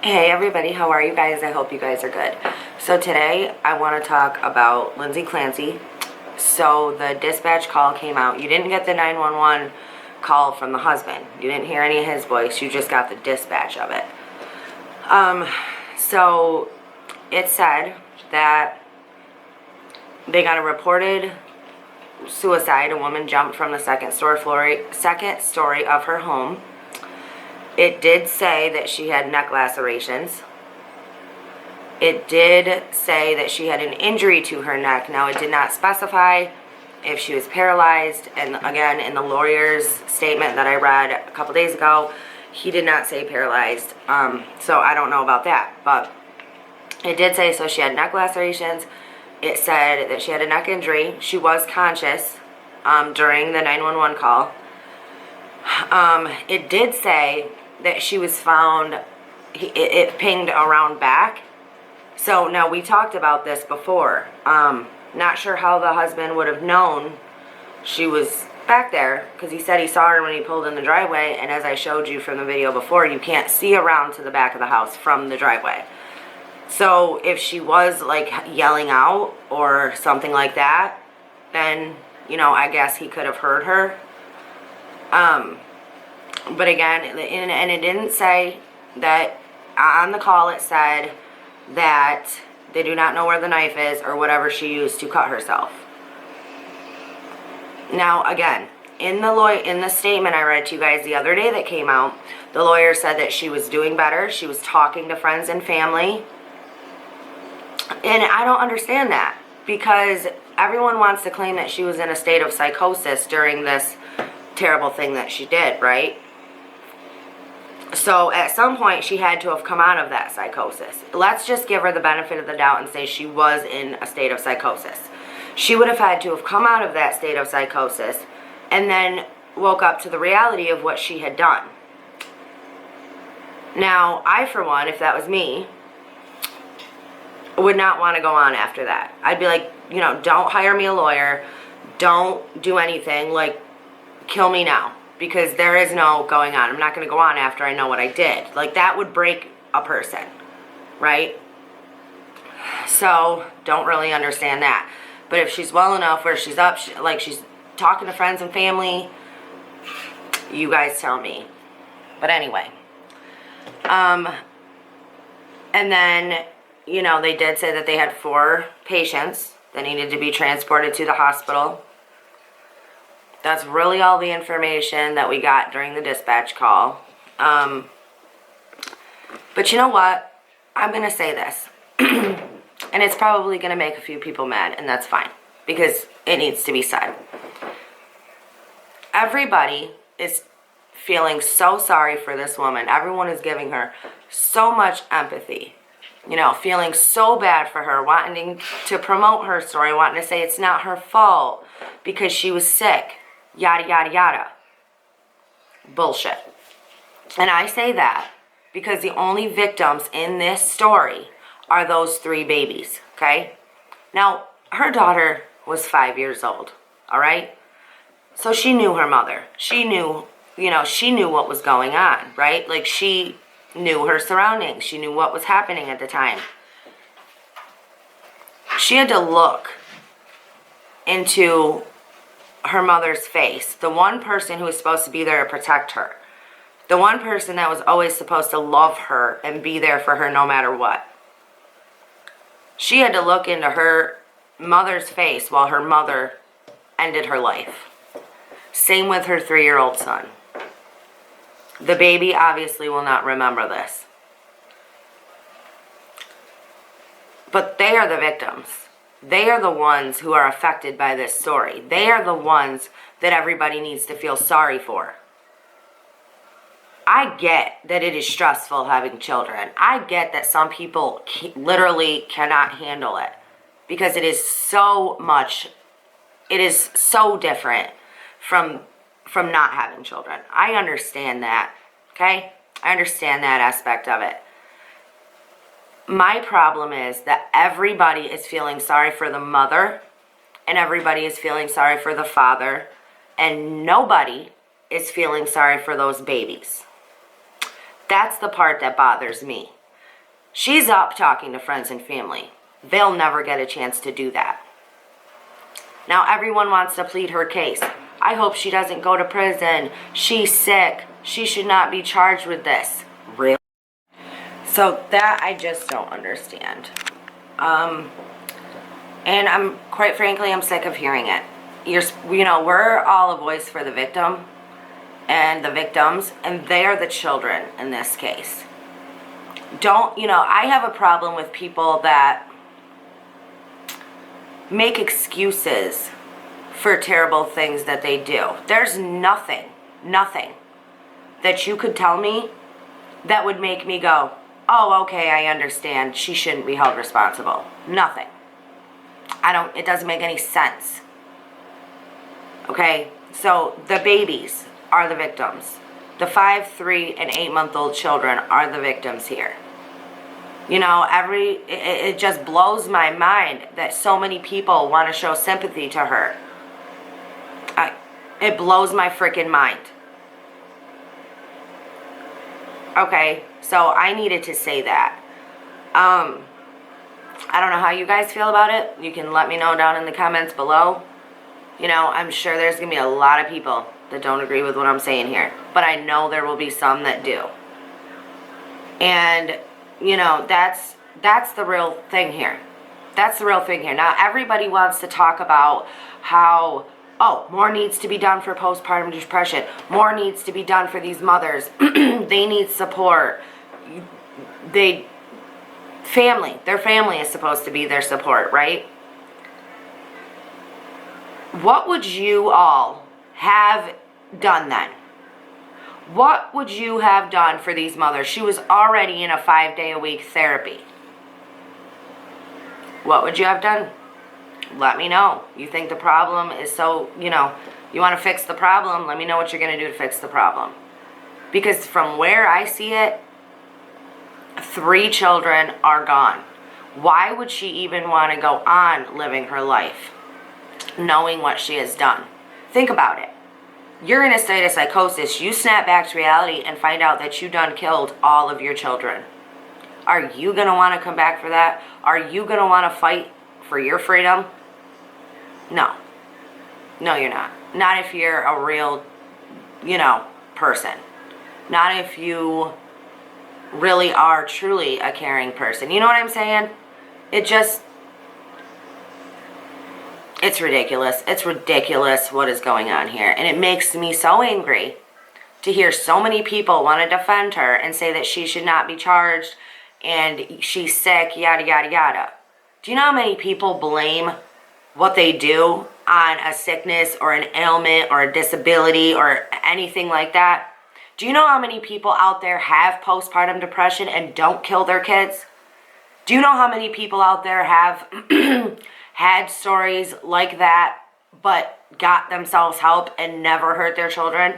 Hey everybody, how are you guys? I hope you guys are good. So today I want to talk about Lindsay Clancy. So the dispatch call came out. You didn't get the 911 call from the husband. You didn't hear any of his voice. You just got the dispatch of it. So it said that they got a reported suicide. A woman jumped from the second story of her home. It did say that she had neck lacerations. It did say that she had an injury to her neck. Now, it did not specify if she was paralyzed. And again, in the lawyer's statement that I read a couple days ago, he did not say paralyzed. So I don't know about that. But it did say, so she had neck lacerations. It said that she had a neck injury. She was conscious during the 911 call. It did say that she was found, it pinged around back. So now we talked about this before. Not sure how the husband would have known she was back there, because he said he saw her when he pulled in the driveway, and as I showed you from the video before, you can't see around to the back of the house from the driveway. So if she was like yelling out or something like that, then, you know, I guess he could have heard her. But again, and it didn't say that on the call. It said that they do not know where the knife is or whatever she used to cut herself. Now, again, in the statement I read to you guys the other day that came out, the lawyer said that she was doing better. She was talking to friends and family. And I don't understand that, because everyone wants to claim that she was in a state of psychosis during this terrible thing that she did, right? So at some point she had to have come out of that psychosis. Let's just give her the benefit of the doubt and say she was in a state of psychosis. She would have had to have come out of that state of psychosis and then woke up to the reality of what she had done. Now, I, for one, if that was me, would not want to go on after that. I'd be like, you know, don't hire me a lawyer. Don't do anything. Like, kill me now. Because there is no going on. I'm not going to go on after I know what I did. Like, that would break a person, right? So, don't really understand that. But if she's well enough where she's up, like she's talking to friends and family, you guys tell me. But anyway. And then, you know, they did say that they had 4 patients that needed to be transported to the hospital. That's really all the information that we got during the dispatch call. But you know what? I'm going to say this. And it's probably going to make a few people mad, and that's fine, because it needs to be said. Everybody is feeling so sorry for this woman. Everyone is giving her so much empathy. You know, feeling so bad for her, wanting to promote her story, wanting to say it's not her fault because she was sick. Yada, yada, yada. Bullshit. And I say that because the only victims in this story are those 3 babies, okay? Now, her daughter was 5 years old, all right? So she knew her mother. She knew, you know, she knew what was going on, right? Like, she knew her surroundings. She knew what was happening at the time. She had to look into her mother's face, the one person who was supposed to be there to protect her, the one person that was always supposed to love her and be there for her no matter what. She had to look into her mother's face while her mother ended her life. Same with her 3-year-old son. The baby obviously will not remember this. But they are the victims. They are the ones who are affected by this story. They are the ones that everybody needs to feel sorry for. I get that it is stressful having children. I get that some people literally cannot handle it because it is so much, it is so different from not having children. I understand that, okay? I understand that aspect of it. My problem is that everybody is feeling sorry for the mother and everybody is feeling sorry for the father, and nobody is feeling sorry for those babies. That's the part that bothers me. She's up talking to friends and family. They'll never get a chance to do that. Now everyone wants to plead her case. I hope she doesn't go to prison. She's sick. She should not be charged with this. Really? So that I just don't understand. And quite frankly, I'm sick of hearing it. We're all a voice for the victim and the victims, and they are the children in this case. I have a problem with people that make excuses for terrible things that they do. There's nothing that you could tell me that would make me go, oh, okay, I understand. She shouldn't be held responsible. Nothing. It doesn't make any sense. Okay, so the babies are the victims. The 5, 3, and 8-month-old children are the victims here. It just blows my mind that so many people want to show sympathy to her. It blows my freaking mind. Okay, so I needed to say that. I don't know how you guys feel about it. You can let me know down in the comments below. I'm sure there's going to be a lot of people that don't agree with what I'm saying here. But I know there will be some that do. And, that's the real thing here. That's the real thing here. Now, everybody wants to talk about how, more needs to be done for postpartum depression. More needs to be done for these mothers. They need support. Their family is supposed to be their support, right? What would you all have done then? What would you have done for these mothers? She was already in a 5-day-a-week therapy. What would you have done? Let me know. You think the problem is so, you want to fix the problem, let me know what you're going to do to fix the problem. Because from where I see it, 3 children are gone. Why would she even want to go on living her life, knowing what she has done? Think about it. You're in a state of psychosis. You snap back to reality and find out that you done killed all of your children. Are you going to want to come back for that? Are you going to want to fight for your freedom? No. No, you're not. Not if you're a real, person. Not if you really are truly a caring person. You know what I'm saying? It's ridiculous. It's ridiculous what is going on here. And it makes me so angry to hear so many people want to defend her and say that she should not be charged and she's sick, yada, yada, yada. Do you know how many people blame what they do on a sickness or an ailment or a disability or anything like that? Do you know how many people out there have postpartum depression and don't kill their kids? Do you know how many people out there have had stories like that but got themselves help and never hurt their children?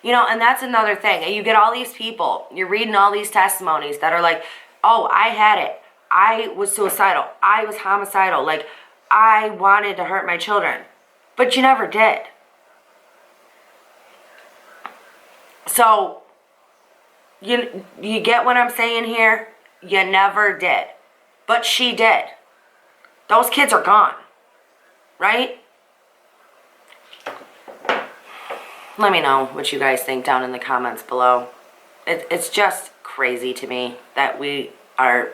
And that's another thing. And you get all these people, you're reading all these testimonies that are like, oh, I had it. I was suicidal. I was homicidal. Like, I wanted to hurt my children. But you never did. So, you get what I'm saying here? You never did. But she did. Those kids are gone. Right? Let me know what you guys think down in the comments below. It's just crazy to me that we are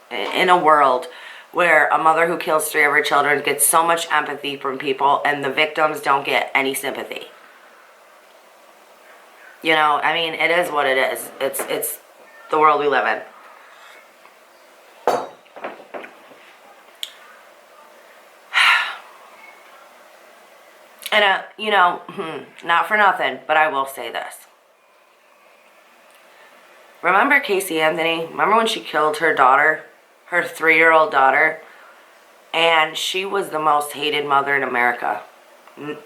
in a world where a mother who kills 3 of her children gets so much empathy from people and the victims don't get any sympathy. It is what it is. It's the world we live in. And, not for nothing, but I will say this. Remember Casey Anthony? Remember when she killed her daughter, her 3-year-old daughter? And she was the most hated mother in America.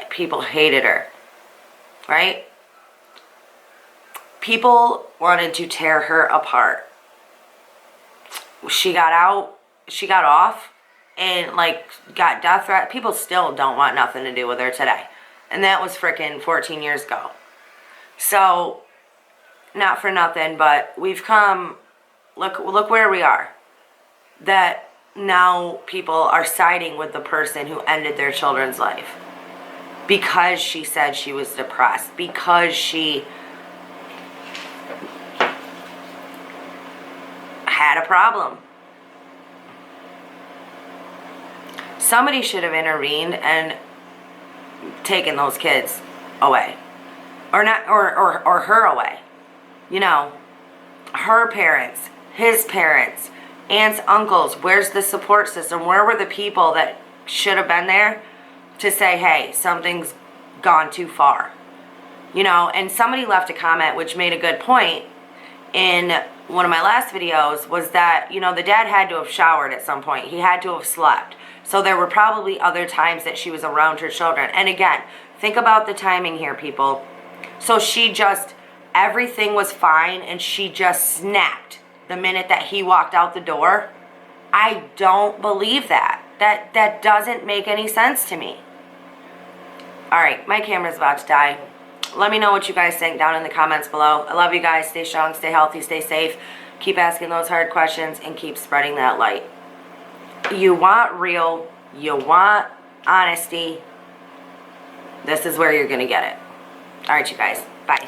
People hated her, right? People wanted to tear her apart. She got out, she got off, and got death threat. People still don't want nothing to do with her today. And that was freaking 14 years ago. So, not for nothing, but we've come, look where we are. that now people are siding with the person who ended their children's life because she said she was depressed, because she had a problem. Somebody should have intervened and taken those kids away. Or not, or her away. You know, her parents, his parents, aunts, uncles. Where's the support system? Where were the people that should have been there to say, hey, something's gone too far? You know, and somebody left a comment which made a good point in one of my last videos, was that, you know, the dad had to have showered at some point. He had to have slept. So there were probably other times that she was around her children. And again, think about the timing here, people. So she just, everything was fine and she just snapped the minute that he walked out the door. I don't believe that. That doesn't make any sense to me. Alright, my camera's about to die. Let me know what you guys think down in the comments below. I love you guys. Stay strong, stay healthy, stay safe. Keep asking those hard questions and keep spreading that light. You want real, you want honesty. This is where you're going to get it. Alright, you guys. Bye.